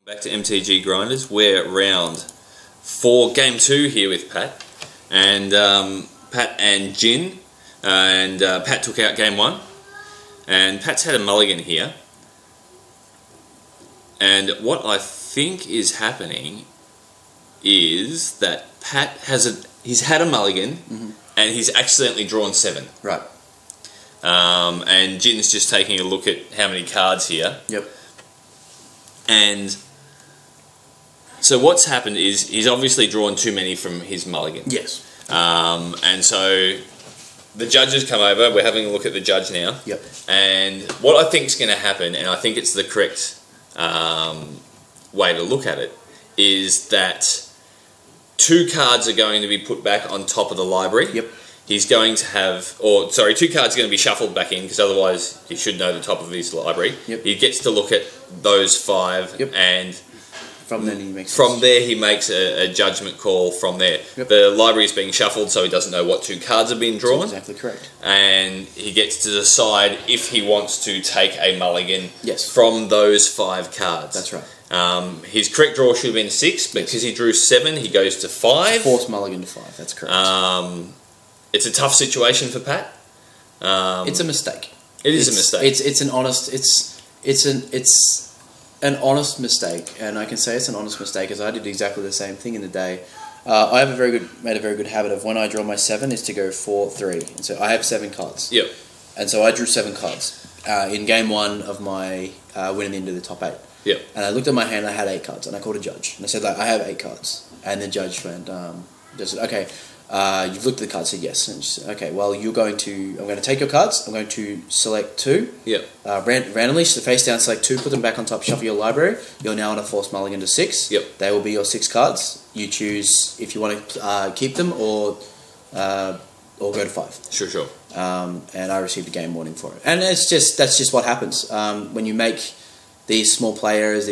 Back to MTG Grinders. We're round 4, game 2 here with Pat. And Pat and Jin. And Pat took out game 1. And Pat's had a mulligan here. And what I think is happening is that Pat he's had a mulligan and he's accidentally drawn 7. Right. And Jin's just taking a look at how many cards here. Yep. And so what's happened is he's obviously drawn too many from his mulligan. Yes. And so the judge has come over. We're having a look at the judge now. Yep. And what I think is going to happen, and I think it's the correct way to look at it, is that 2 cards are going to be put back on top of the library. Yep. He's going to have, 2 cards are going to be shuffled back in, because otherwise he should know the top of his library. Yep. He gets to look at those 5, yep. And from there he makes a judgment call from there. Yep. The library is being shuffled, so he doesn't know what 2 cards have been drawn. That's exactly correct. And he gets to decide if he wants to take a mulligan yes. from those 5 cards. That's right. His correct draw should have been 6, but because he drew 7, he goes to 5. Forced mulligan to 5, that's correct. It's a tough situation for Pat. It's a mistake. It's a mistake. It's an honest mistake, and I can say it's an honest mistake because I did exactly the same thing in the day. I have made a very good habit of when I draw my 7 is to go 4-3, and so I have 7 cards. Yep. And so I drew 7 cards in game 1 of my winning into the top 8. Yep. And I looked at my hand, I had 8 cards, and I called a judge, and I said, like, I have 8 cards, and the judge went, just said, okay. You've looked at the cards, said yes, and she said, okay, well, I'm going to take your cards, I'm going to select 2, yep. Randomly, so face down, select 2, put them back on top, shuffle your library, you're now on a forced mulligan to 6, yep. They will be your 6 cards, you choose if you want to keep them or go to 5. Sure. And I received a game warning for it, and that's just what happens, when you make these small players,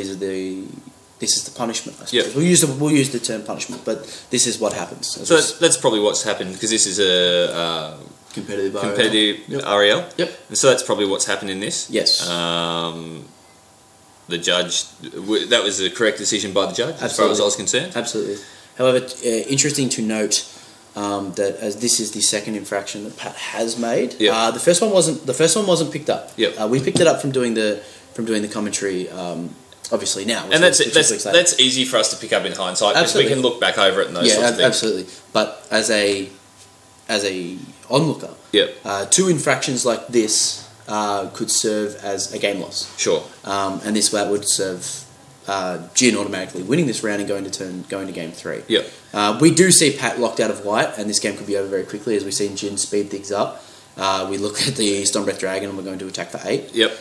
this is the punishment, I suppose. Yep. We'll use the term punishment, but this is what happens. So that's probably what's happened, because this is a competitive REL. Yep. And so that's probably what's happened in this. Yes. The judge, that was the correct decision by the judge, Absolutely. As far as I was concerned. Absolutely. However, interesting to note that as this is the second infraction that Pat has made. Yep. The first one wasn't picked up. Yep. We picked it up from doing the commentary. Obviously now, and that's easy for us to pick up in hindsight because we can look back over it and those sorts of things. Absolutely. But as a onlooker, yep. 2 infractions like this could serve as a game loss. Sure. And this would serve Jin automatically winning this round and going to game 3. Yep. We do see Pat locked out of white, and this game could be over very quickly as we see Jin speed things up. We look at the Stormbreath Dragon and we're going to attack for 8. Yep.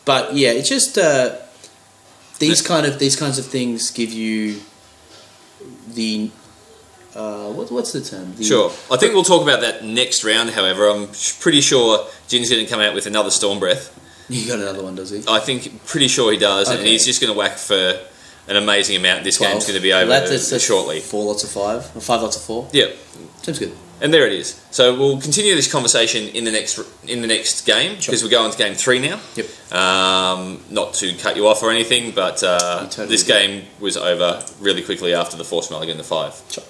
But yeah, it's just these kinds of things give you the what's the term? Sure. I think we'll talk about that next round. However, I'm pretty sure Jin's going to come out with another Stormbreath. You got another one, does he? I think pretty sure he does, okay. And he's just going to whack for an amazing amount. This 12. Game's going to be over that's shortly. 4 lots of 5, or 5 lots of 4. Yeah, seems good. And there it is. So we'll continue this conversation in the next game because we're going to game 3 now. Yep. Not to cut you off or anything, but totally this game was over really quickly after the forced mulligan to 5. Sure.